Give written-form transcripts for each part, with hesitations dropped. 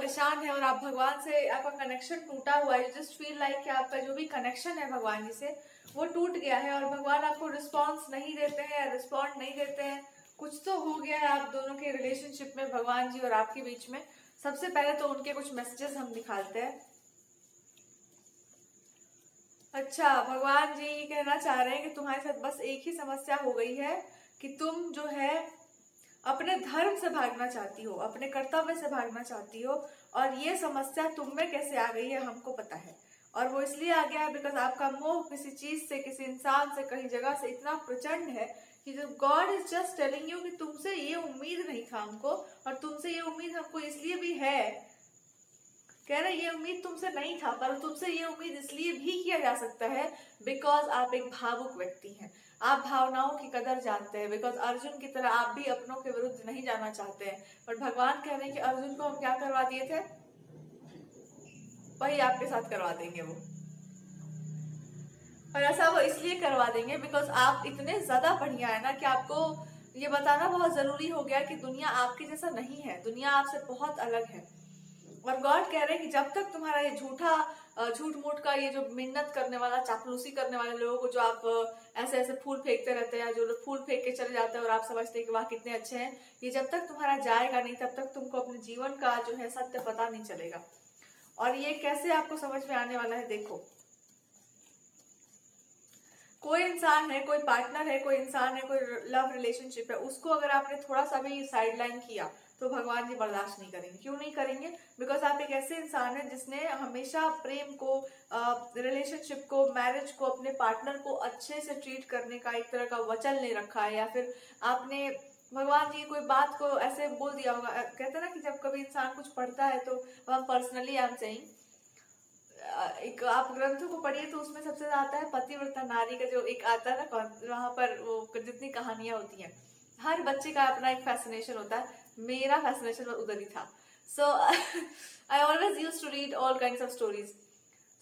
परेशान है और आप भगवान से, आपका कनेक्शन टूटा हुआ है, जस्ट फील लाइक कि आपका जो भी कनेक्शन है भगवान जी से वो टूट गया है और भगवान आपको रिस्पॉन्स नहीं देते हैं, रिस्पॉन्ड नहीं देते हैं, कुछ तो हो गया है आप दोनों के रिलेशनशिप में, भगवान जी और आपके बीच में। सबसे पहले तो उनके कुछ मैसेजेस हम निकालते हैं। अच्छा, भगवान जी ये कहना चाह रहे हैं कि तुम्हारे साथ बस एक ही समस्या हो गई है कि तुम जो है अपने धर्म से भागना चाहती हो, अपने कर्तव्य से भागना चाहती हो, और ये समस्या तुम में कैसे आ गई है हमको पता है। और वो इसलिए आ गया है बिकॉज आपका मोह किसी चीज से, किसी इंसान से, कहीं जगह से इतना प्रचंड है कि जो God is just telling you कि तुमसे ये उम्मीद नहीं था हमको, और तुमसे ये उम्मीद हमको इसलिए भी है, कह रहे ये उम्मीद तुमसे नहीं था, पर तुमसे ये उम्मीद इसलिए भी किया जा सकता है बिकॉज आप एक भावुक व्यक्ति हैं, आप भावनाओं की कदर जानते हैं। बिकॉज अर्जुन की तरह आप भी अपनों के विरुद्ध नहीं जाना चाहते हैं, पर भगवान कह रहे हैं कि अर्जुन को हम क्या करवा दिए थे, वही आपके साथ करवा देंगे वो। और ऐसा वो इसलिए करवा देंगे बिकॉज आप इतने ज्यादा बढ़िया है ना कि आपको ये बताना बहुत जरूरी हो गया कि दुनिया आपके जैसा नहीं है, दुनिया आपसे बहुत अलग है। और गॉड कह रहे हैं कि जब तक तुम्हारा ये झूठ मूठ का ये जो मिन्नत करने वाला, चापलूसी करने वाले लोगों को, जो आप ऐसे ऐसे फूल फेंकते रहते हैं, जो लोग फूल फेंक के चले जाते हैं और आप समझते हैं कि वाह कितने अच्छे हैं, ये जब तक तुम्हारा जाएगा नहीं तब तक तुमको अपने जीवन का जो है सत्य पता नहीं चलेगा। और ये कैसे आपको समझ में आने वाला है, देखो कोई इंसान है, कोई पार्टनर है, कोई इंसान है, कोई लव रिलेशनशिप है, उसको अगर आपने थोड़ा सा भी साइडलाइन किया तो भगवान जी बर्दाश्त नहीं करेंगे। क्यों नहीं करेंगे? बिकॉज आप एक ऐसे इंसान है जिसने हमेशा प्रेम को, रिलेशनशिप को, मैरिज को, अपने पार्टनर को अच्छे से ट्रीट करने का एक तरह का वचन ले रखा है, या फिर आपने भगवान जी कोई बात को ऐसे बोल दिया होगा। कहते हैं ना कि जब कभी इंसान कुछ पढ़ता है तो पर्सनली आई एम सेइंग, एक आप ग्रंथों को पढ़िए तो उसमें सबसे ज्यादा आता है पतिव्रता नारी का, जो एक आता है ना वहां पर वो जितनी कहानियां होती हैं, हर बच्चे का अपना एक फैसिनेशन होता है, मेरा फैसिनेशन उधर ही था। So I always use to read all kinds of stories.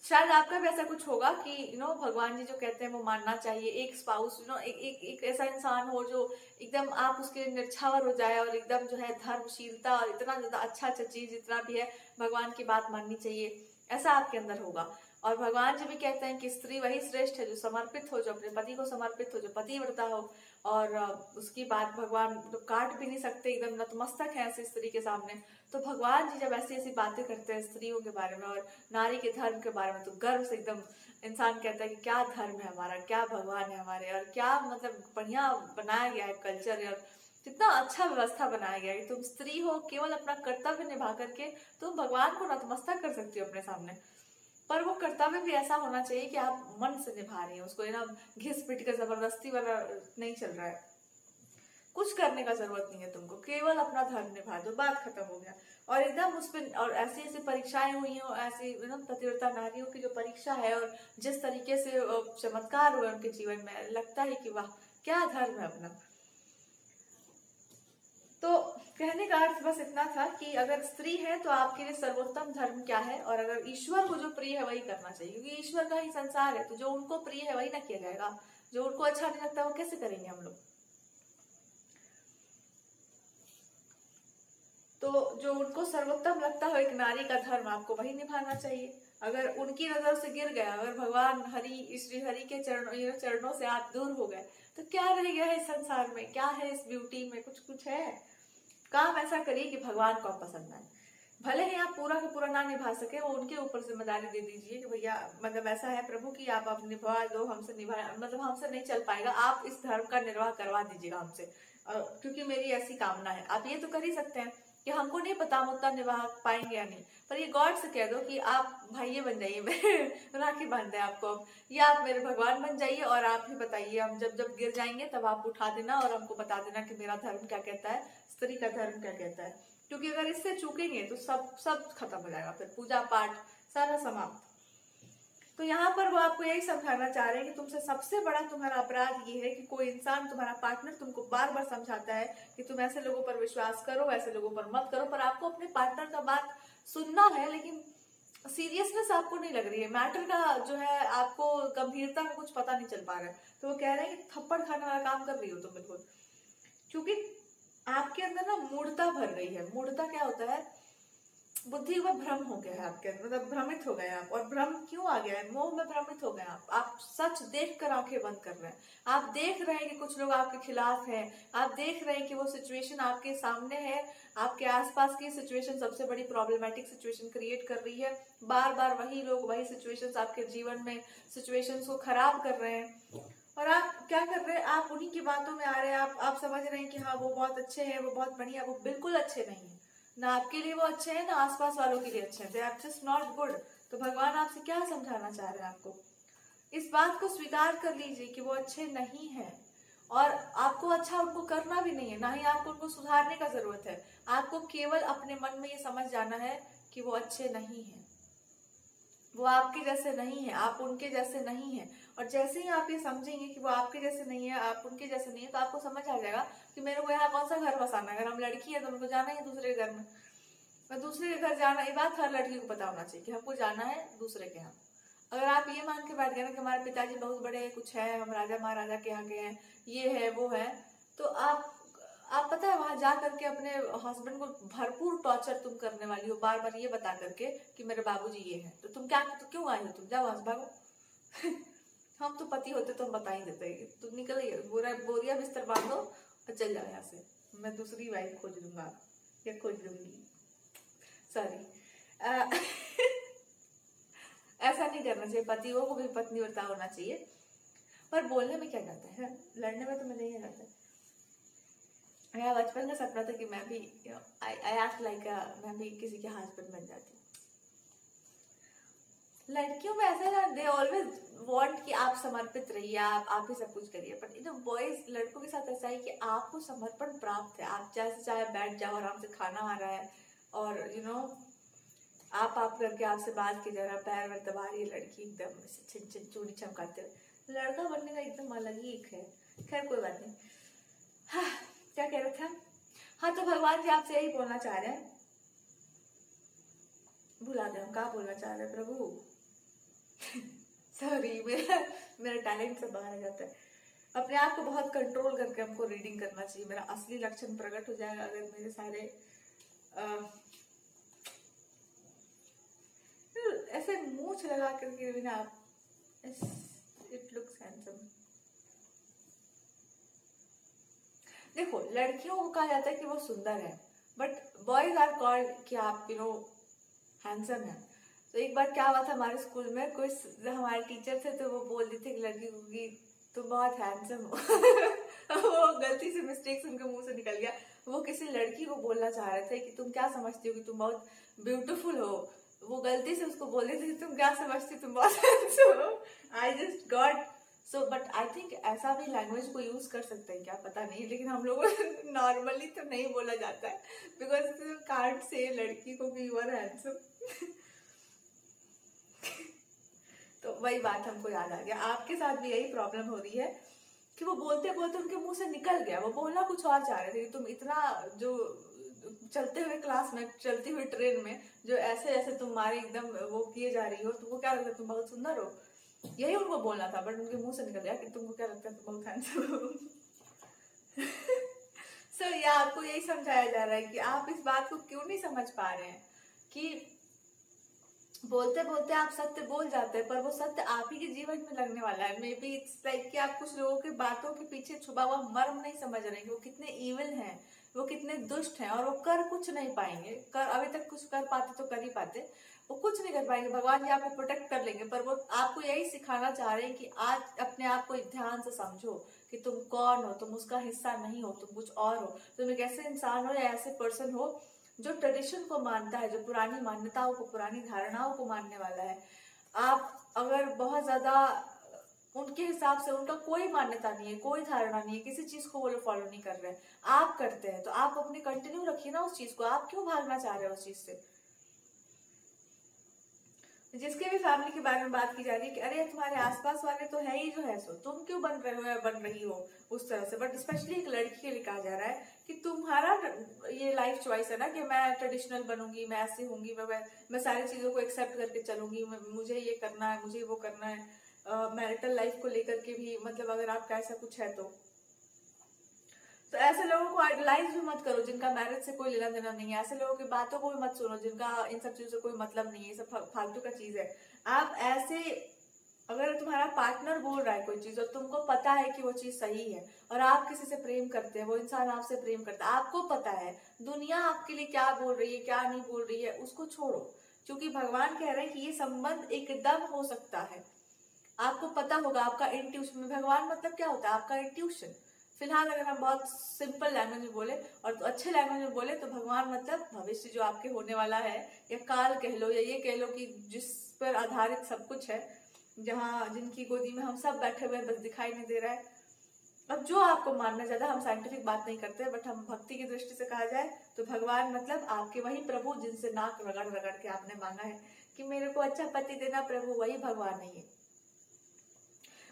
शायद आपका भी ऐसा कुछ होगा कि भगवान जी जो कहते हैं वो मानना चाहिए। एक स्पाउस, एक ऐसा इंसान हो जो एकदम आप उसके निर्छावर हो जाए और एकदम जो है धर्मशीलता और इतना ज्यादा अच्छा अच्छा चीज जितना भी है भगवान की बात माननी चाहिए, ऐसा आपके अंदर होगा। और भगवान जी भी कहते हैं कि स्त्री वही श्रेष्ठ है जो समर्पित हो, जो अपने पति को समर्पित हो, जो पतिव्रता हो। और उसकी बात भगवान तो काट भी नहीं सकते, एकदम नतमस्तक है ऐसी स्त्री के सामने। तो भगवान जी जब ऐसी ऐसी बातें करते हैं स्त्रियों के बारे में और नारी के धर्म के बारे में, तो गर्व से एकदम इंसान कहता है कि क्या धर्म है हमारा, क्या भगवान है हमारे, और क्या मतलब बढ़िया बनाया गया है कल्चर, और कितना अच्छा व्यवस्था बनाया गया है कि तुम स्त्री हो, केवल अपना कर्तव्य निभा करके तुम भगवान को नतमस्तक कर सकती हो अपने सामने। पर वो कर्तव्य भी ऐसा होना चाहिए कि आप मन से निभा रही हैं उसको, घिस पिट कर जबरदस्ती वाला नहीं चल रहा है। कुछ करने का जरूरत नहीं है तुमको, केवल अपना धर्म निभा दो, बात खत्म हो गया। और एकदम उस पर, और ऐसी ऐसी परीक्षाएं हुई हो, ऐसी पतिव्रता नारियों की जो परीक्षा है और जिस तरीके से चमत्कार हुए उनके जीवन में, लगता है कि वाह क्या धर्म है अपना। तो कहने का अर्थ बस इतना था कि अगर स्त्री है तो आपके लिए सर्वोत्तम धर्म क्या है, और अगर ईश्वर को जो प्रिय है वही करना चाहिए, क्योंकि ईश्वर का ही संसार है, तो जो उनको प्रिय है वही ना किया जाएगा, जो उनको अच्छा नहीं लगता वो कैसे करेंगे हम लोग। तो जो उनको सर्वोत्तम लगता हो एक नारी का धर्म, आपको वही निभाना चाहिए। अगर उनकी नजर से गिर गया, अगर भगवान हरि, श्री हरि के चरणों से आप दूर हो गए, तो क्या रह गया है इस संसार में, क्या है इस ब्यूटी में, कुछ कुछ है। काम ऐसा करिए कि भगवान को आप पसंद आए, भले ही आप पूरा का पूरा ना निभा सके, वो उनके ऊपर जिम्मेदारी दे दीजिए कि भैया मतलब ऐसा है प्रभु कि आप निभा दो, हमसे निभा मतलब हमसे नहीं चल पाएगा, आप इस धर्म का निर्वाह करवा दीजिएगा हमसे, क्योंकि मेरी ऐसी कामना है। आप ये तो कर ही सकते हैं कि हमको नहीं पता हम उतना निभा पाएंगे या नहीं, पर ये गॉड से कह दो कि आप भाई बन जाइए, मैं राखी बांध है आपको अब, या आप मेरे भगवान बन जाइए और आप ही बताइए, हम जब जब गिर जाएंगे तब आप उठा देना और हमको बता देना कि मेरा धर्म क्या कहता है, स्त्री का धर्म क्या कहता है। क्योंकि अगर इससे चूकेंगे तो सब सब खत्म हो जाएगा, फिर पूजा पाठ सारा समाप्त। तो यहाँ पर वो आपको यही समझाना चाह रहे हैं कि तुमसे सबसे बड़ा तुम्हारा अपराध ये है कि कोई इंसान, तुम्हारा पार्टनर तुमको बार बार समझाता है कि तुम ऐसे लोगों पर विश्वास करो, ऐसे लोगों पर मत करो, पर आपको अपने पार्टनर का बात सुनना है, लेकिन सीरियसनेस आपको नहीं लग रही है, मैटर का जो है आपको गंभीरता का कुछ पता नहीं चल पा रहा है। तो वो कह रहे हैं कि थप्पड़ खाने वाला काम कर रही हो तुम बिल्कुल, क्योंकि आपके अंदर ना मूढ़ता भर गई है। मूढ़ता क्या होता है? बुद्धि में भ्रम हो गया है आपके अंदर, मतलब भ्रमित हो गए आप। और भ्रम क्यों आ गया है? मोह में भ्रमित हो गए आप सच देख कर आंखें बंद कर रहे हैं। आप देख रहे हैं कि कुछ लोग आपके खिलाफ हैं, आप देख रहे हैं कि वो सिचुएशन आपके सामने है, आपके आसपास की सिचुएशन सबसे बड़ी प्रॉब्लमेटिक सिचुएशन क्रिएट कर रही है। बार बार वही लोग वही सिचुएशंस आपके जीवन में सिचुएशंस को खराब कर रहे हैं, और आप क्या कर रहे हैं? आप उन्हीं की बातों में आ रहे हैं। आप समझ रहे हैं कि हाँ वो बहुत अच्छे हैं, वो बहुत बढ़िया। वो बिल्कुल अच्छे नहीं है, ना आपके लिए वो अच्छे हैं, ना आसपास वालों के लिए अच्छे हैं। They are just not good. तो भगवान आपसे क्या समझाना चाह रहे हैं? आपको इस बात को स्वीकार कर लीजिए कि वो अच्छे नहीं है, और आपको अच्छा उनको करना भी नहीं है, ना ही आपको उनको सुधारने का जरूरत है। आपको केवल अपने मन में ये समझ जाना है कि वो अच्छे नहीं है, वो आपके जैसे नहीं है, आप उनके जैसे नहीं है। और जैसे ही आप ये समझेंगे कि वो आपके जैसे नहीं है, आप उनके जैसे नहीं है, तो आपको समझ आ जाएगा कि मेरे को यहाँ कौन सा घर बसाना है। अगर हम लड़की है तो उनको जाना ही है दूसरे घर में, और दूसरे के घर जाना, ये बात हर लड़की को पता होना चाहिए कि हमको जाना है दूसरे के यहाँ। अगर आप ये मान के बैठ गए ना कि हमारे पिताजी बहुत बड़े कुछ है, हम राजा महाराजा के यहाँ के हैं, ये है वो है, तो आप पता है वहां जा करके अपने हस्बैंड को भरपूर टॉर्चर तुम करने वाली हो, बार बार ये बता करके कि मेरे बाबूजी ये हैं। तो तुम क्या, तो क्यों आई हो? तुम जाओ वहां से भागो। हम तो पति होते तो हम बता ही देते, तुम निकल बोरिया बिस्तर बांधो और चल जाओ यहाँ से, मैं दूसरी वाइफ खोज लूंगा या खोज लूंगी। सॉरी। ऐसा नहीं करना चाहिए, पतियों को भी पत्नीव्रता होना चाहिए। पर बोलने में क्या जाता है, लड़ने में तो मजा ही आता है। मेरा बचपन का सपना था कि मैं भी आई एक्ट लाइक मैं भी किसी के हस्बैंड बन जाती। लड़कियों में ऐसा है, दे ऑलवेज वांट कि आप समर्पित रहिए, आप ही सब कुछ करिए। पर जो बॉयज, लड़कों के साथ ऐसा है कि आपको समर्पण प्राप्त है, आप जैसे चाहे बैठ जाओ, आराम से खाना आ रहा है, और आप करके आपसे बात की जा रहा, पैर वैर दबा रही है लड़की, एकदम छिन छिन चूड़ी चमकाते हुए। लड़का बनने का एकदम अलग ही एक है। खैर कोई बात नहीं। हाँ, क्या कह रहे थे? हाँ, तो भगवान जी आपसे यही बोलना चाह रहे हैं, भुला गए हम क्या बोलना चाह रहे हैं प्रभु। सॉरी, मेरा टैलेंट से बाहर आ जाता है। अपने आप को बहुत कंट्रोल करके हमको रीडिंग करना चाहिए। मेरा असली लक्षण प्रकट हो जाएगा अगर मेरे सारे ऐसे मूछ लगा करके भी ना, इट लुक्स हैंडसम। देखो, लड़कियों को कहा जाता है कि वो सुंदर है, बट बॉयज आर कॉल्ड कि आप हैंडसम है। तो एक बार क्या हुआ था हमारे स्कूल में, कोई हमारे टीचर थे तो वो बोल रही थी लड़की को कि तुम बहुत हैंडसम हो। वो गलती से मिस्टेक से उनके मुंह से निकल गया। वो किसी लड़की को बोलना चाह रहे थे कि तुम क्या समझती हो कि तुम बहुत ब्यूटीफुल हो। वो गलती से उसको बोल रही थी तुम क्या समझती, तुम बहुत हैंडसम हो। I just got so, but I think ऐसा भी लैंग्वेज को यूज कर सकते हैं क्या, पता नहीं, लेकिन हम लोगों नॉर्मली तो नहीं बोला जाता है, बिकॉज कांट से लड़की को भी यू आर हैंडसम। तो वही बात हमको याद आ गया, आपके साथ भी यही प्रॉब्लम हो रही है कि वो बोलते बोलते उनके मुंह से निकल गया, वो बोलना कुछ और चाह रहे थे। तुम इतना जो चलते हुए क्लास में, चलती हुई ट्रेन में जो ऐसे ऐसे तुम्हारे एकदम वो किए जा रही हो, तुमको क्या लगता है तुम बहुत सुंदर हो, यही उनको बोलना था, बट उनके मुंह से निकल गया कि तुमको क्या लगता है तुम बहुत हैंडसम हो। सो ये आपको यही समझाया जा रहा है कि आप इस बात को क्यों नहीं समझ पा रहे हैं कि बोलते बोलते आप सत्य बोल जाते हैं, पर वो सत्य आप ही के जीवन में लगने वाला है। मे बी इट्स लाइक कि आप कुछ लोगों की बातों के पीछे छुपा हुआ मर्म नहीं समझ रहे कि वो कितने इविल हैं, वो कितने दुष्ट हैं, और वो कर कुछ नहीं पाएंगे। अभी तक कुछ कर पाते तो कर ही पाते, वो कुछ नहीं कर पाएंगे। भगवान जी आपको प्रोटेक्ट कर लेंगे, पर वो आपको यही सिखाना चाह रहे हैं कि आज अपने आप को ध्यान से समझो कि तुम कौन हो, तुम उसका हिस्सा नहीं हो, तुम कुछ और हो। तुम एक ऐसे इंसान हो या ऐसे पर्सन हो जो ट्रेडिशन को मानता है, जो पुरानी मान्यताओं को, पुरानी धारणाओं को मानने वाला है। आप अगर बहुत ज्यादा उनके हिसाब से, उनका कोई मान्यता नहीं है, कोई धारणा नहीं है, किसी चीज को वो लोग फॉलो नहीं कर रहे हैं, आप करते हैं, तो आप अपने कंटिन्यू रखिए ना उस चीज को। आप क्यों भागना चाह रहे हो उस चीज से? जिसके भी फैमिली के बारे में बात की जा रही है कि अरे तुम्हारे आसपास वाले तो है ही जो है, सो तुम क्यों बन रहे हो या बन रही हो उस तरह से। बट स्पेशली एक लड़की के लिए कहा जा रहा है कि तुम्हारा ये लाइफ चॉइस है ना कि मैं ट्रेडिशनल बनूंगी, मैं ऐसी होंगी, मैं सारी चीजों को एक्सेप्ट करके चलूंगी, मुझे ये करना है, मुझे वो करना है। मैरिटल लाइफ को लेकर के भी, मतलब अगर आपका ऐसा कुछ है तो तो ऐसे लोगों को आइडलाइज भी मत करो जिनका मैरिज से कोई लेना देना नहीं है। ऐसे लोगों की बातों को भी मत सुनो जिनका इन सब चीजों से कोई मतलब नहीं है, ये सब फालतू का चीज है। आप ऐसे, अगर तुम्हारा पार्टनर बोल रहा है कोई चीज और तुमको पता है कि वो चीज सही है, और आप किसी से प्रेम करते हैं, वो इंसान आपसे प्रेम करता है, आपको पता है दुनिया आपके लिए क्या बोल रही है क्या नहीं बोल रही है, उसको छोड़ो। क्योंकि भगवान कह रहे हैं कि ये संबंध एकदम हो सकता है। आपको पता होगा, आपका इंट्यूशन में, भगवान मतलब क्या होता है, आपका इंट्यूशन। फिलहाल अगर हम बहुत सिंपल लैंग्वेज में बोले और तो अच्छे लैंग्वेज में बोले तो भगवान मतलब भविष्य जो आपके होने वाला है, या काल कह लो, या ये कह लो कि जिस पर आधारित सब कुछ है, जहाँ जिनकी गोदी में हम सब बैठे हुए हैं, बस दिखाई नहीं दे रहा है। अब जो आपको मानना, ज्यादा हम साइंटिफिक बात नहीं करते, बट हम भक्ति की दृष्टि से कहा जाए तो भगवान मतलब आपके वही प्रभु जिनसे नाक रगड़ रगड़ के आपने मांगा है कि मेरे को अच्छा पति देना प्रभु, वही भगवान है ये।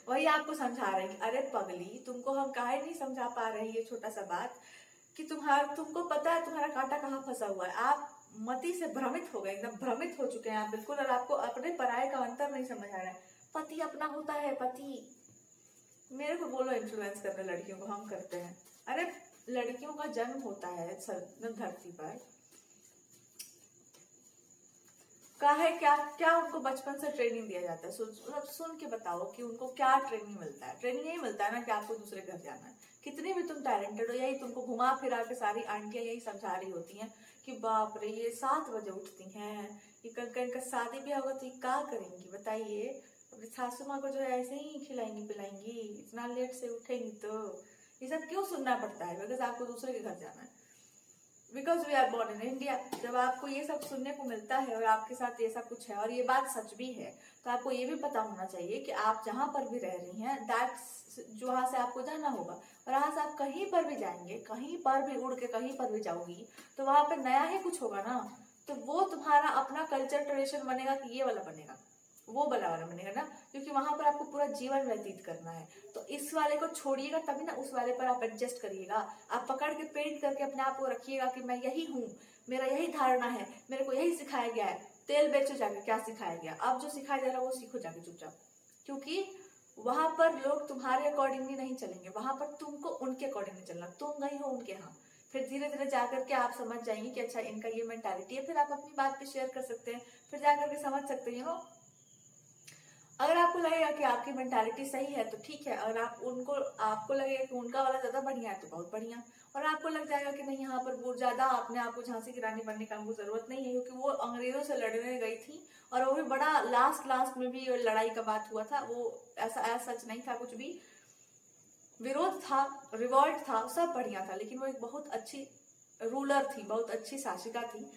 वही आपको समझा रहे हैं कि अरे पगली, तुमको हम काहे नहीं समझा पा रहे हैं ये छोटा सा बात, कि तुमको पता है तुम्हारा कांटा कहाँ फंसा हुआ है। आप मति से भ्रमित हो गए, एकदम भ्रमित हो चुके हैं आप बिल्कुल, और आपको अपने पराये का अंतर नहीं समझ आ रहा है। पति अपना होता है, पति। मेरे को बोलो इन्फ्लुएंस करने लड़कियों को, हम करते हैं। अरे लड़कियों का जन्म होता है धरती पर, का है क्या क्या उनको बचपन से ट्रेनिंग दिया जाता है? सुन के बताओ कि उनको क्या ट्रेनिंग मिलता है। ट्रेनिंग यही मिलता है ना कि आपको दूसरे घर जाना है। कितनी भी तुम टैलेंटेड हो, यही तुमको घुमा फिरा के सारी आंटियां यही समझा रही होती हैं कि बाप रे ये 7 बजे उठती हैं, ये कल इनका शादी भी होगा तो ये क्या करेंगी बताइए, अपनी सासू माँ को जो है ऐसे ही खिलाएंगी पिलाएंगी, इतना लेट से उठेंगी। तो ये सब क्यों सुनना पड़ता है? बिकॉज आपको दूसरे के घर जाना है, because we are born in India. जब आपको ये सब सुनने को मिलता है और आपके साथ ये सब कुछ है और ये बात सच भी है, तो आपको ये भी पता होना चाहिए कि आप जहां पर भी रह रही हैं, दैट्स जहाँ से आपको जाना होगा, और वहां से आप कहीं पर भी जाएंगे, कहीं पर भी उड़ के कहीं पर भी जाओगी, तो वहां पर नया ही कुछ होगा ना। तो वो तुम्हारा अपना कल्चर ट्रेडिशन बनेगा कि ये वाला बनेगा, वो वाला बनेगा ना, क्योंकि वहां पर आपको पूरा जीवन व्यतीत करना है। तो इस वाले को छोड़िएगा तभी ना उस वाले पर आप एडजस्ट करिएगा। आप पकड़ के पेंट करके अपने आप को रखिएगा कि मैं यही हूँ, मेरा यही धारणा है, मेरे को यही सिखाया गया है। तेल बेचो जाके, क्या सिखाया गया? अब जो सिखाया जा रहा है वो सीखो जाके चुपचाप, क्योंकि वहां पर लोग तुम्हारे अकॉर्डिंगली नहीं चलेंगे, वहां पर तुमको उनके अकॉर्डिंगली चलना। तुम गई हो उनके यहाँ, फिर धीरे धीरे जाकर के आप समझ जाएंगे कि अच्छा इनका ये मेंटालिटी है, फिर आप अपनी बात पे शेयर कर सकते हैं, फिर जाकर के समझ सकते हैं। अगर आपको लगेगा कि आपकी मेंटालिटी सही है तो ठीक है, अगर आपको लगेगा कि उनका वाला ज्यादा बढ़िया है तो बहुत बढ़िया, और आपको लग जाएगा कि नहीं यहाँ पर वो ज्यादा अपने आप को झांसी की रानी बनने का हमको जरूरत नहीं है, क्योंकि वो अंग्रेजों से लड़ने गई थी, और वो भी बड़ा लास्ट में भी लड़ाई का बात हुआ था, वो ऐसा सच नहीं था, कुछ भी विरोध था, रिवॉल्ट था, सब बढ़िया था, लेकिन वो एक बहुत अच्छी रूलर थी, बहुत अच्छी शासिका थी।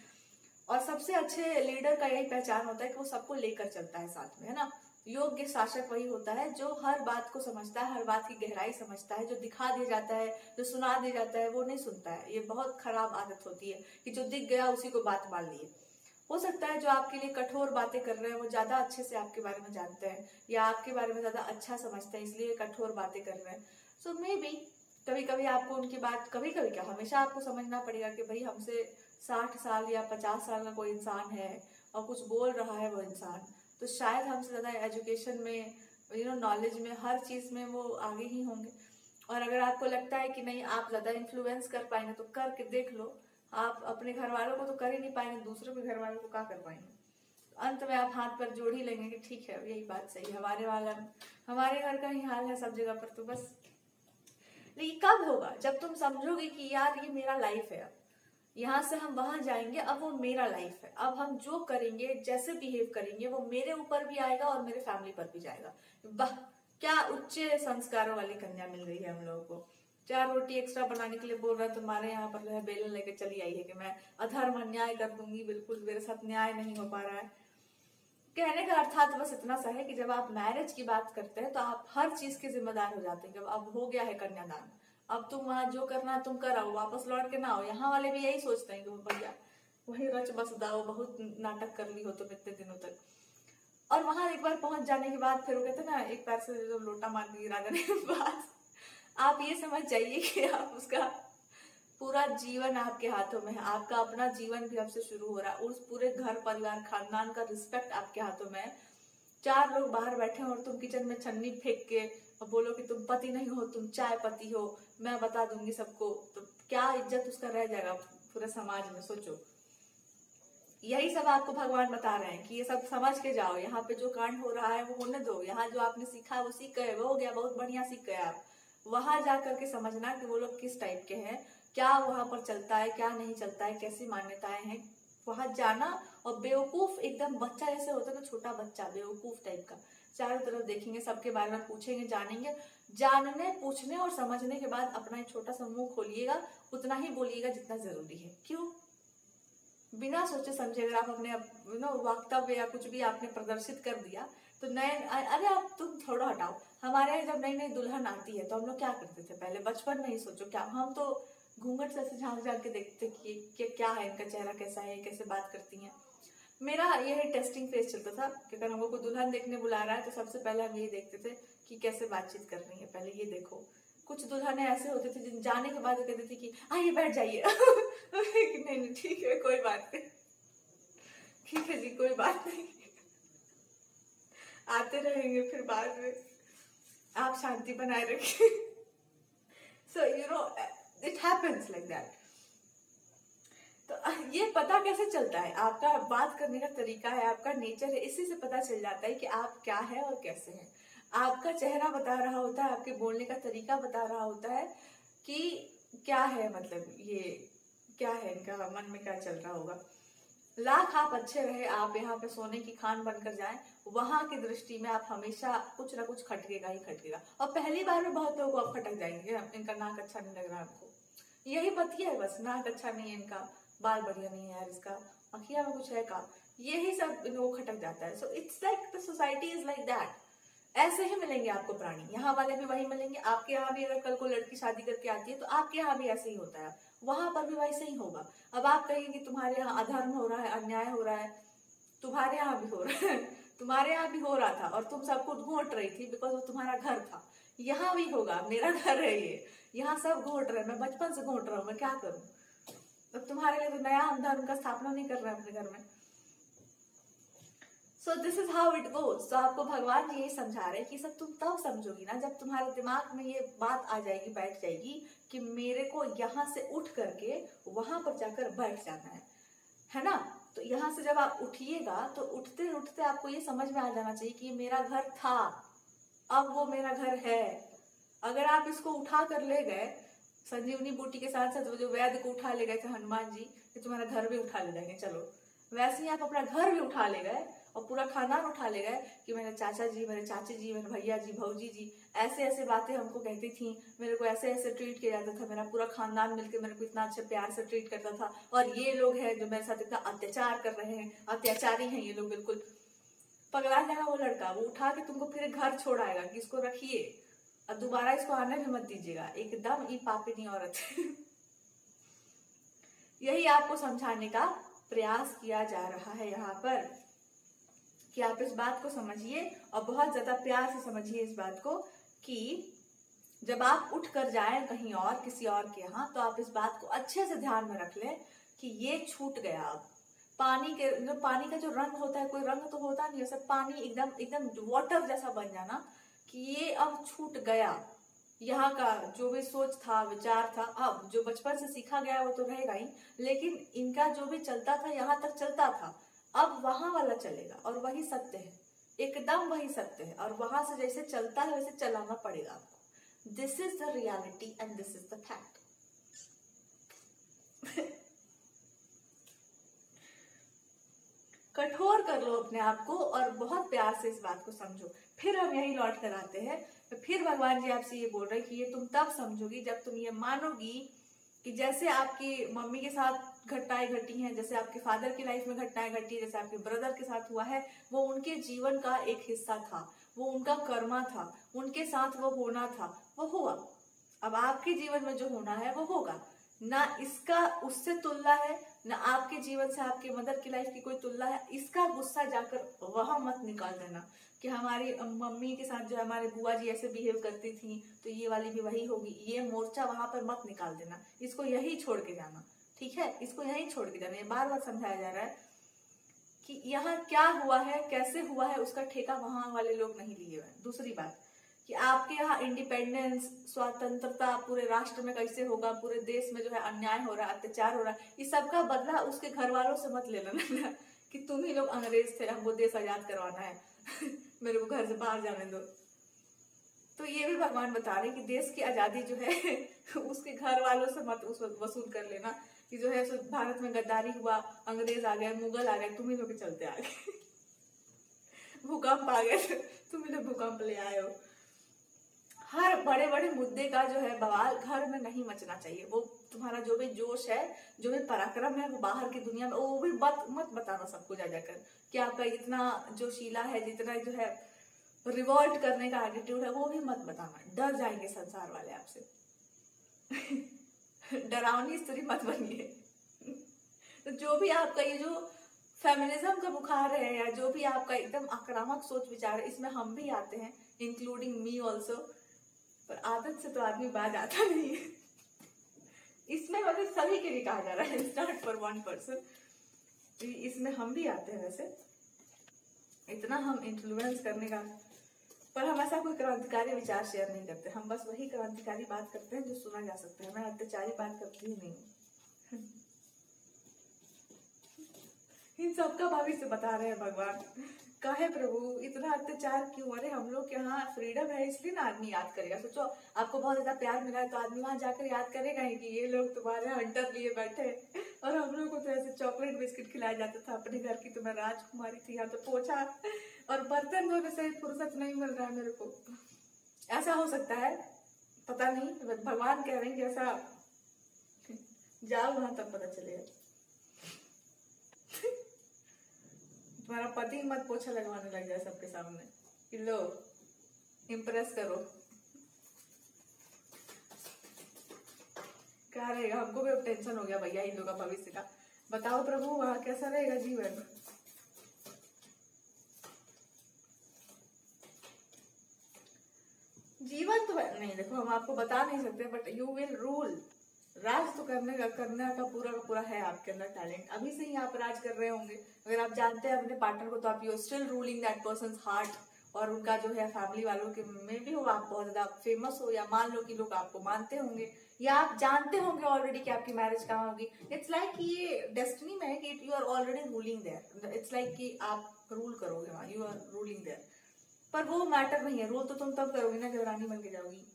और सबसे अच्छे लीडर का यही पहचान होता है कि वो सबको लेकर चलता है साथ में, है ना। योग्य शासक वही होता है जो हर बात को समझता है, हर बात की गहराई समझता है। जो दिखा दिया जाता है, जो सुना दिया जाता है, वो नहीं सुनता है। ये बहुत खराब आदत होती है कि जो दिख गया उसी को बात मान लिए। हो सकता है जो आपके लिए कठोर बातें कर रहे हैं वो ज्यादा अच्छे से आपके बारे में जानते हैं, या आपके बारे में ज्यादा अच्छा समझते हैं, इसलिए कठोर बातें कर रहे हैं। सो मे बी कभी कभी आपको उनकी बात, कभी कभी क्या हमेशा आपको समझना पड़ेगा कि भाई हमसे 60 साल या 50 साल का कोई इंसान है और कुछ बोल रहा है वो इंसान, तो शायद हमसे ज्यादा एजुकेशन में, नॉलेज में, हर चीज में वो आगे ही होंगे। और अगर आपको लगता है कि नहीं आप ज्यादा इन्फ्लुएंस कर पाएंगे तो करके देख लो। आप अपने घर वालों को तो कर ही नहीं पाएंगे, दूसरों के घर वालों को क्या कर पाएंगे? अंत में आप हाथ पर जोड़ ही लेंगे कि ठीक है यही बात सही है, हमारे घर का ही हाल है सब जगह पर, तो बस। लेकिन कब होगा? जब तुम समझोगे कि यार ये मेरा लाइफ है, अब यहाँ से हम वहां जाएंगे, अब वो मेरा लाइफ है, अब हम जो करेंगे, जैसे बिहेव करेंगे, वो मेरे ऊपर भी आएगा और मेरे फैमिली पर भी जाएगा। वाह, क्या उच्च संस्कारों वाली कन्या मिल गई है हम लोगों को। 4 रोटी एक्स्ट्रा बनाने के लिए बोल रहा है, तुम्हारे यहाँ पर जो है बेलन लेके चली आई है कि मैं अधर्म अन्याय कर दूंगी, बिल्कुल मेरे साथ न्याय नहीं हो पा रहा है। कहने का अर्थात बस इतना सा है कि जब आप मैरिज की बात करते हैं तो आप हर चीज के जिम्मेदार हो जाते हैं। जब अब हो गया है कन्यादान, अब तुम वहां जो करना है तुम कर आओ, वापस लौट के ना आओ। यहाँ वाले भी यही सोचते हैं कि भैया वही रच बस दाओ, बहुत नाटक कर ली हो तुम इतने दिनों तक। और वहां एक बार पहुंच जाने के बाद फिर वो कहते ना, एक पैर से जो लोटा मार के गिरा देने के बाद आप ये समझ जाइए कि आप उसका पूरा जीवन आपके हाथों में है। आपका अपना जीवन भी आपसे शुरू हो रहा है, उस पूरे घर परिवार खानदान का रिस्पेक्ट आपके हाथों में है। 4 लोग बाहर बैठे हैं और तुम किचन में छन्नी फेंक के और बोलो कि तुम पति नहीं हो, तुम चाय पति हो, मैं बता दूंगी सबको, तो क्या इज्जत उसका रह जाएगा पूरे समाज में, सोचो। यही सब आपको भगवान बता रहे हैं कि ये सब समझ के जाओ, यहाँ पे जो कांड हो रहा है वो होने दो, यहाँ जो आपने सीखा वो सीख गए, वो हो गया, बहुत बढ़िया सीख गए आप। वहां जा करके समझना कि वो लोग किस टाइप के हैं, क्या वहां पर चलता है, क्या नहीं चलता है, कैसी मान्यताएं हैं, वहां जाना। और बेवकूफ एकदम बच्चा जैसे होता है ना, छोटा बच्चा बेवकूफ टाइप का, चारों तरफ देखेंगे, सबके बारे में पूछेंगे, जानेंगे। जानने, पूछने और समझने के बाद अपना एक छोटा सा मुंह खोलिएगा, उतना ही बोलिएगा जितना जरूरी है। क्यों? बिना सोचे समझे अगर आप अपने वक्तव्य या कुछ भी आपने प्रदर्शित कर दिया तो नए, अरे आप तुम थोड़ा हटाओ, हमारे यहाँ जब नई नई दुल्हन आती है तो हम लोग क्या करते थे पहले, बचपन में ही सोचो, क्या हम तो घूंघट से ऐसे झांक झांक के देखते कि क्या है इनका चेहरा, कैसा है, कैसे बात करती हैं। मेरा यही टेस्टिंग फेज चलता था कि अगर हमको कोई दुल्हन देखने बुला रहा है तो सबसे पहले हम यही देखते थे कि कैसे बातचीत कर रही है, पहले ये देखो। कुछ दुल्हने ऐसे होते थे जिन जाने के बाद कहते थे कि आइए बैठ जाइए नहीं नहीं ठीक है, कोई बात नहीं, ठीक है जी, कोई बात नहीं, आते रहेंगे फिर बाद में, आप शांति बनाए रखिए। So you know it happens like that. तो ये पता कैसे चलता है, आपका बात करने का तरीका है, आपका नेचर है, इसी से पता चल जाता है कि आप क्या है और कैसे हैं। आपका चेहरा बता रहा होता है, आपके बोलने का तरीका बता रहा होता है कि क्या है, मतलब ये क्या है, इनका मन में क्या चल रहा होगा। लाख आप अच्छे रहे, आप यहाँ पे सोने की खान बनकर जाएं, वहां की दृष्टि में आप हमेशा कुछ ना कुछ खटकेगा ही खटकेगा। और पहली बार में बहुत लोगों को आप खटक जाएंगे, इनका नाक अच्छा नहीं लग रहा आपको, यही बतिया है बस, नाक अच्छा नहीं है इनका, बाल बढ़िया नहीं है यार इसका, अखिया में कुछ है का, यही सब इनको खटक जाता है। So it's like the society is like that. ऐसे ही मिलेंगे आपको प्राणी, यहाँ वाले भी वही मिलेंगे। आपके यहाँ भी अगर कल को लड़की शादी करके आती है तो आपके यहाँ भी ऐसे ही होता है, वहां पर भी वैसे ही होगा। अब आप कहेंगे तुम्हारे यहाँ अधर्म हो रहा है, अन्याय हो रहा है, तुम्हारे यहाँ भी हो रहा है, तुम्हारे यहाँ भी हो रहा था और तुम सबको घोंट रही थी बिकॉज वो तुम्हारा घर था। यहाँ भी होगा, मेरा घर है ये, यहाँ सब घोंट रहे, मैं बचपन से घोंट रहा हूँ, मैं क्या करूँ। अब तुम्हारे लिए तो नया हम धर्म का स्थापना नहीं कर रहे हैं अपने घर में। So this is how it goes. तो आपको भगवान जी यही समझा रहे हैं कि सब तुम तब समझोगी ना जब तुम्हारे दिमाग में ये बात आ जाएगी, बैठ जाएगी कि मेरे को यहाँ से उठ करके वहां पर जाकर बैठ जाना है ना। तो यहाँ से जब आप उठिएगा तो उठते उठते आपको ये समझ में आ जाना चाहिए कि मेरा घर था, अब वो मेरा घर है। अगर आप इसको उठा कर ले गए, संजीवनी बूटी के साथ साथ वो जो वैद्य को उठा ले गए थे हनुमान जी, कि तुम्हारा घर भी उठा ले जाएंगे, चलो वैसे ही आप अपना घर भी उठा ले गए और पूरा खानदान उठा ले गए कि मेरे चाचा जी, मेरे चाची जी, मेरे भैया जी, भौजी जी ऐसे ऐसे बातें हमको कहती थी, मेरे को ऐसे ऐसे ट्रीट किया जाता था, मेरा पूरा खानदान मिलकर मेरे को इतना अच्छे प्यार से ट्रीट करता था, और ये लोग हैं जो मेरे साथ इतना अत्याचार कर रहे हैं, अत्याचारी हैं ये लोग, बिल्कुल पगला जाएगा वो लड़का। वो उठा के तुमको फिर घर छोड़ आएगा कि इसको रखिए और दोबारा इसको आने भी मत दीजिएगा, एकदम ई पापिनी औरत। यही आपको समझाने का प्रयास किया जा रहा है यहाँ पर कि आप इस बात को समझिए और बहुत ज्यादा प्यार से समझिए इस बात को कि जब आप उठ कर जाएं कहीं और किसी और के यहाँ तो आप इस बात को अच्छे से ध्यान में रख लें कि ये छूट गया। अब पानी का जो रंग होता है, कोई रंग तो होता नहीं है, सब पानी एकदम एकदम वाटर जैसा बन जाना कि ये अब छूट गया। यहाँ का जो भी सोच था, विचार था, अब जो बचपन से सीखा गया वो तो रहेगा ही, लेकिन इनका जो भी चलता था यहाँ तक चलता था, अब वहां वाला चलेगा और वही सत्य है, एकदम वही सत्य है, और वहां से जैसे चलता है वैसे चलाना पड़ेगा आपको। This is the reality and this is the fact. कठोर कर लो अपने आप को और बहुत प्यार से इस बात को समझो। फिर हम यही लौट कर आते हैं, तो फिर भगवान जी आपसे ये बोल रहे हैं कि ये तुम तब समझोगी जब तुम ये मानोगी कि जैसे आपकी मम्मी के साथ घटनाएं घटी हैं, जैसे आपके फादर की लाइफ में घटनाएं घटी है, जैसे आपके ब्रदर के साथ हुआ है, वो उनके जीवन का एक हिस्सा था, वो उनका कर्मा था, उनके साथ वो होना था, वो हुआ। अब आपके जीवन में जो होना है वो होगा ना, इसका उससे तुलना है ना, आपके जीवन से आपके मदर की लाइफ की कोई तुलना है। इसका गुस्सा जाकर वहां मत निकाल देना कि हमारी मम्मी के साथ जो हमारे बुआ जी ऐसे बिहेव करती थी तो ये वाली भी वही होगी, ये मोर्चा वहां पर मत निकाल देना, इसको यही छोड़ के जाना, ठीक है, इसको यही छोड़ के जाना। ये बार बार समझाया जा रहा है कि यहाँ क्या हुआ है, कैसे हुआ है, उसका ठेका वहां वाले लोग नहीं लिए हुए। दूसरी बात कि आपके यहाँ इंडिपेंडेंस, स्वतंत्रता पूरे राष्ट्र में कैसे होगा, पूरे देश में जो है अन्याय हो रहा है, अत्याचार हो रहा है, इस सब का बदला उसके घर वालों से मत ले लेना कि तुम ही लोग अंग्रेज थे, हमको देश आजाद करवाना है मेरे को घर से बाहर जाने दो। तो ये भी भगवान बता रहे कि देश की आजादी जो है उसके घर वालों से मत उस वसूल कर लेना कि जो है भारत में गद्दारी हुआ, अंग्रेज आ गए, मुगल आ गए, तुम ही लोग के चलते आ गए भूकंप आ गए, तुम ही लोग भूकंप ले आए हो। हर बड़े बड़े मुद्दे का जो है बवाल घर में नहीं मचना चाहिए। वो तुम्हारा जो भी जोश है, जो भी पराक्रम है, वो बाहर की दुनिया में वो भी मत बताना सबको जा जाकर कि आपका इतना जोशीला है, जितना जो है रिवॉल्ट करने का एटीट्यूड है, वो भी मत बताना। डर जाएंगे संसार वाले आपसे डरावनी स्त्री मत बनिए तो जो भी आपका ये जो फेमिनिज्म का बुखार है, या जो भी आपका एकदम आक्रामक सोच विचार है, इसमें हम भी आते हैं, इंक्लूडिंग मी ऑल्सो। पर आदत से तो आदमी बाज आता नहीं है इसमें मतलब सभी के लिए कहा जा रहा है, it's not for one person. इसमें हम भी आते हैं वैसे, इतना हम इन्फ्लुएंस करने का। पर हम ऐसा कोई क्रांतिकारी विचार शेयर नहीं करते, हम बस वही क्रांतिकारी बात करते हैं जो सुना जा सकता है। मैं अत्याचारी बात करती ही नहीं हूँ इन सबका भविष्य बता रहे हैं भगवान। कहे प्रभु इतना अत्याचार क्यों? अरे हम लोग के यहाँ फ्रीडम है, इसलिए ना आदमी याद करेगा। सोचो आपको बहुत ज्यादा प्यार मिला है तो आदमी वहां जाकर याद करेगा ही कि ये लोग तुम्हारे हंटर लिए बैठे। और हम लोग को तो ऐसे चॉकलेट बिस्किट खिलाया जाता था अपने घर की, तो मैं राजकुमारी थी। यहाँ तो पोछा और बर्तन धोने से फुर्सत नहीं मिल रहा है मेरे को। ऐसा हो सकता है, पता नहीं, भगवान कह रहे हैं कि ऐसा जाओ वहां तब पता चलेगा। तुम्हारा पति मत पोछा लगवाने लग जाए सबके सामने कि लो इम्प्रेस करो। क्या रहेगा? हमको भी अब टेंशन हो गया भैया इन लोगों का भविष्य का। बताओ प्रभु वहां कैसा रहेगा जीवन? जीवन तो नहीं, देखो हम आपको बता नहीं सकते, बट यू विल रूल। राज तो करने का पूरा है आपके अंदर टैलेंट। अभी से ही आप राज कर रहे होंगे। अगर आप जानते हैं अपने पार्टनर को तो आप you still ruling that persons heart, और उनका जो है फैमिली वालों के में भी हो, आप बहुत ज्यादा फेमस हो, या मान लो कि लोग आपको मानते होंगे, या आप जानते होंगे ऑलरेडी कि आपकी मैरिज कहाँ होगी। इट्स लाइक कि ये डेस्टिनी में है कि you are already ruling there. It's like कि आप रूल करोगे वहां, यू आर रूलिंग देयर। पर वो मैटर नहीं है, रूल तो तुम तब करोगी ना जब रानी बन के जाओगी।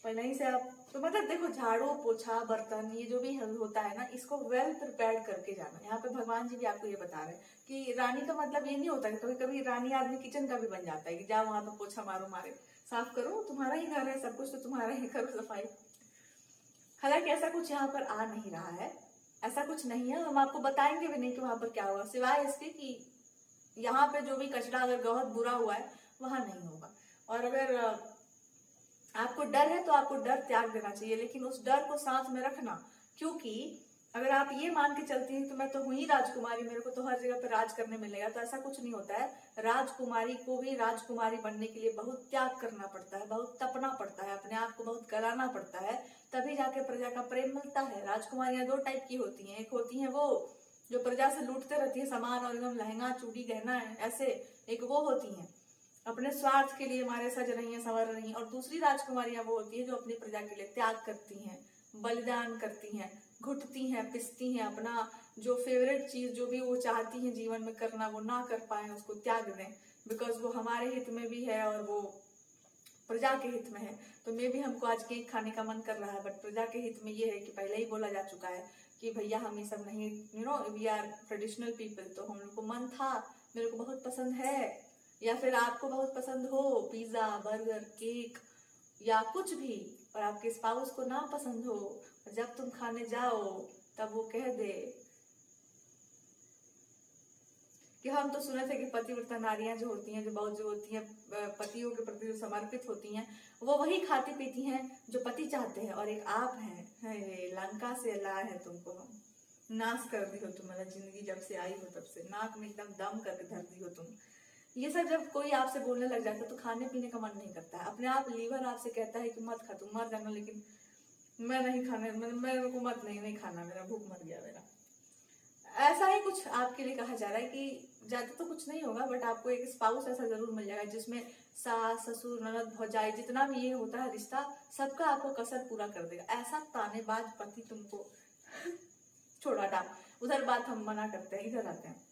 पहले ही से आप तो मतलब देखो, झाड़ू पोछा बर्तन ये जो भी होता है ना, इसको वेल प्रिपेयर्ड करके जाना। यहाँ पे भगवान जी भी आपको ये बता रहे हैं कि रानी का मतलब ये नहीं होता कि कभी कभी रानी आदमी किचन का भी बन जाता है कि जाओ वहां पे पोछा मारो, मारे साफ करो, तुम्हारा ही घर है, सब कुछ तो तुम्हारा ही, करो सफाई। हालांकि ऐसा कुछ यहाँ पर आ नहीं रहा है, ऐसा कुछ नहीं है। हम आपको बताएंगे भी नहीं कि वहां पर क्या होगा, सिवाय इसके कि यहाँ पे जो भी कचरा अगर बहुत बुरा हुआ है वहां नहीं होगा। और अगर आपको डर है तो आपको डर त्याग देना चाहिए, लेकिन उस डर को साथ में रखना। क्योंकि अगर आप ये मान के चलती हैं तो मैं तो हूं ही राजकुमारी, मेरे को तो हर जगह पर राज करने मिलेगा, तो ऐसा कुछ नहीं होता है। राजकुमारी को भी राजकुमारी बनने के लिए बहुत त्याग करना पड़ता है, बहुत तपना पड़ता है, अपने आप को बहुत गलाना पड़ता है, तभी जाके प्रजा का प्रेम मिलता है। राजकुमारियां दो टाइप की होती हैं, एक होती है वो जो प्रजा से लूटते रहती है सामान और एकदम लहंगा चूड़ी गहना है ऐसे, एक वो होती हैं अपने स्वार्थ के लिए हमारे सज रही हैं संवर रही हैं, और दूसरी राजकुमारियां वो होती है जो अपनी प्रजा के लिए त्याग करती हैं, बलिदान करती हैं, घुटती हैं, पिसती हैं, अपना जो फेवरेट चीज जो भी वो चाहती हैं जीवन में करना वो ना कर पाए उसको त्याग दें, बिकॉज वो हमारे हित में भी है और वो प्रजा के हित में है। तो मे भी हमको आज केक खाने का मन कर रहा है, बट प्रजा के हित में ये है कि पहले ही बोला जा चुका है कि भैया हम ये सब नहीं, you know we are traditional people. तो हम लोग को मन था, मेरे को बहुत पसंद है, या फिर आपको बहुत पसंद हो पिज्जा बर्गर केक या कुछ भी, और आपके स्पाउस को ना पसंद हो, जब तुम खाने जाओ तब वो कह दे कि हम तो सुने थे कि पतिव्रता नारियां जो होती हैं, जो बहुत जो होती हैं पतियों के प्रति जो समर्पित होती हैं, वो वही खाती पीती हैं जो पति चाहते हैं। और एक आप हैं, लंका से लाए हैं तुमको हम, नाश कर दी हो तुम, मतलब जिंदगी जब से आई हो तब से नाक में एकदम दम करके धर दी हो तुम। ये सब जब कोई आपसे बोलने लग जाता है तो खाने पीने का मन नहीं करता है। अपने आप लीवर आपसे कहता है कि मत खा, तुम मर जाना, लेकिन मैं नहीं खाने, मेरे को मत नहीं खाना, मेरा भूख मर गया मेरा। ऐसा ही कुछ आपके लिए कहा जा रहा है कि ज्यादा तो कुछ नहीं होगा, बट आपको एक स्पाउस ऐसा जरूर मिल जाएगा जिसमें सास ससुर ननद भौजाई जितना भी ये होता है रिश्ता, सबका आपको कसर पूरा कर देगा। ऐसा तानेबाज पति तुमको छोड़ा डाल, उधर बात हम मना करते हैं, इधर आते हैं।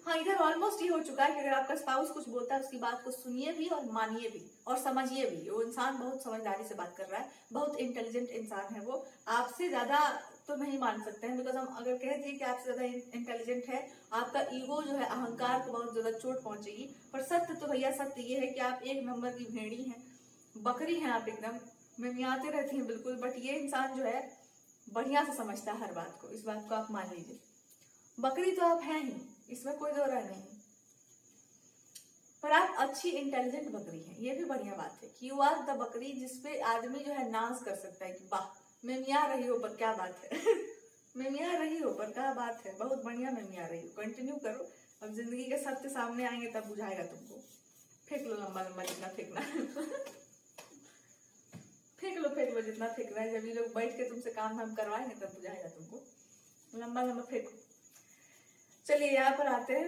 हाँ, इधर ऑलमोस्ट ये हो चुका है कि अगर आपका स्पाउस कुछ बोलता है उसकी बात को सुनिए भी और मानिए भी और समझिए भी। वो इंसान बहुत समझदारी से बात कर रहा है, बहुत इंटेलिजेंट इंसान है वो, आपसे ज्यादा तो नहीं मान सकते हैं। बिकॉज हम अगर कह दिए कि आपसे ज्यादा इंटेलिजेंट है, आपका ईगो जो है, अहंकार को बहुत ज्यादा चोट पहुंचेगी। पर सत्य तो भैया सत्य ये है कि आप एक नंबर की भेड़ी हैं, बकरी हैं आप, एकदम मिमियाते रहती हैं बिल्कुल। बट ये इंसान जो है बढ़िया से समझता है हर बात को, इस बात को आप मान लीजिए। बकरी तो आप हैं ही, इसमें कोई दो राय नहीं, पर आप अच्छी इंटेलिजेंट बकरी हैं, ये भी बढ़िया बात है कि यू आर द बकरी जिसपे आदमी जो है नाज कर सकता है कि वाह मिमिया रही हो, पर क्या बात है मिमिया रही हो, पर क्या बात है, बहुत बढ़िया मिमिया रही हो, कंटिन्यू करो। अब जिंदगी के सत्य सामने आएंगे तब बुझाएगा तुमको। फेंक लो लंबा लंबा जितना फेंकना फेंक लो जितना फेंकना है। जब ये लोग बैठ के तुमसे काम धाम करवाएंगे तब बुझाएगा तुमको, लंबा लंबा फेंको। चलिए यहाँ पर आते हैं,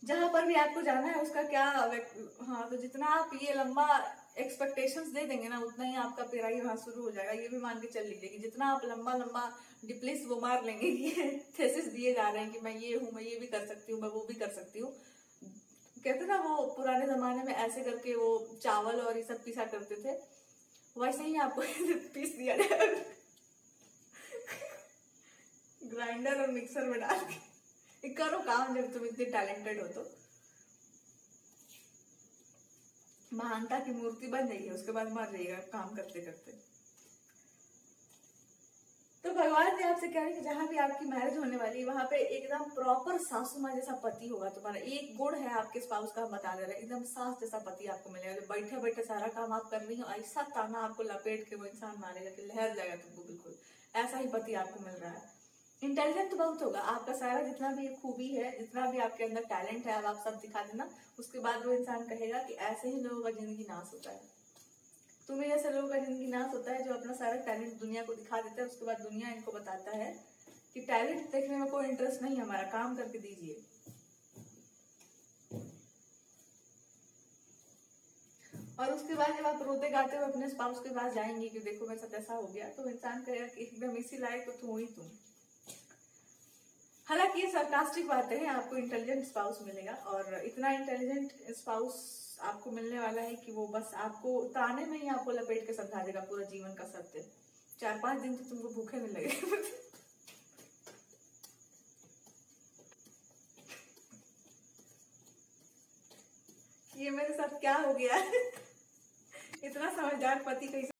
जहां पर भी आपको जाना है उसका क्या हाँ, तो जितना आप ये लंबा एक्सपेक्टेशंस दे देंगे ना, उतना ही आपका पेराई वहां शुरू हो जाएगा। ये भी मान के चल लीजिए कि जितना आप लंबा लंबा डिप्लिस वो मार लेंगे, ये थेसिस दिए जा रहे हैं कि मैं ये हूँ, मैं ये भी कर सकती हूँ, मैं वो भी कर सकती हूँ। कहते ना वो पुराने जमाने में ऐसे करके वो चावल और ये सब पीसा करते थे, वैसे ही आपको पीस दिया जाएगा ग्राइंडर और मिक्सर में डाल के करो काम, जब तुम इतने टैलेंटेड हो तो महानता की मूर्ति बन जाइए, उसके बाद मर जाइएगा काम करते करते। तो भगवान जी आपसे कह रहे हैं कि जहां भी आपकी मैरिज होने वाली है वहां पे एकदम प्रॉपर सासू माँ जैसा पति होगा तुम्हारा। एक गुण है आपके स्पाउस का, हम बता दे रहे हैं, एकदम सास जैसा पति आपको मिलेगा, जो बैठे बैठे सारा काम आप कर रही हो, ऐसा ताना आपको लपेट के वो इंसान मारेगा कि लहर जाएगा तुमको, बिल्कुल ऐसा ही पति आपको मिल रहा है। इंटेलिजेंट तो बहुत होगा, आपका सारा जितना भी खूबी है, जितना भी आपके अंदर टैलेंट है, अब आप सब दिखा देना। उसके बाद वो इंसान कहेगा कि ऐसे ही लोगों का जिंदगी नाश होता है, तुम्हें जैसे लोगों का जिंदगी नाश होता है जो अपना सारा टैलेंट दुनिया को दिखा देता है, उसके बाद दुनिया इनको बताता है कि टैलेंट देखने में कोई इंटरेस्ट नहीं है हमारा, काम करके दीजिए। और उसके बाद जब आप रोते गाते हुए अपने स्पाउस के पास जाएंगे कि देखो मेरे साथ ऐसा हो गया, तो इंसान कहेगा कि एकदम इसी लायक तो तू ही तुम। हालांकि ये सरकास्टिक बातें हैं, आपको इंटेलिजेंट स्पाउस मिलेगा, और इतना इंटेलिजेंट स्पाउस आपको मिलने वाला है कि वो बस आपको ताने में ही आपको लपेट के समझा देगा पूरा जीवन का सत्य। 4-5 दिन तो तुमको भूखे में लगेगा ये मेरे साथ क्या हो गया इतना समझदार पति कैसे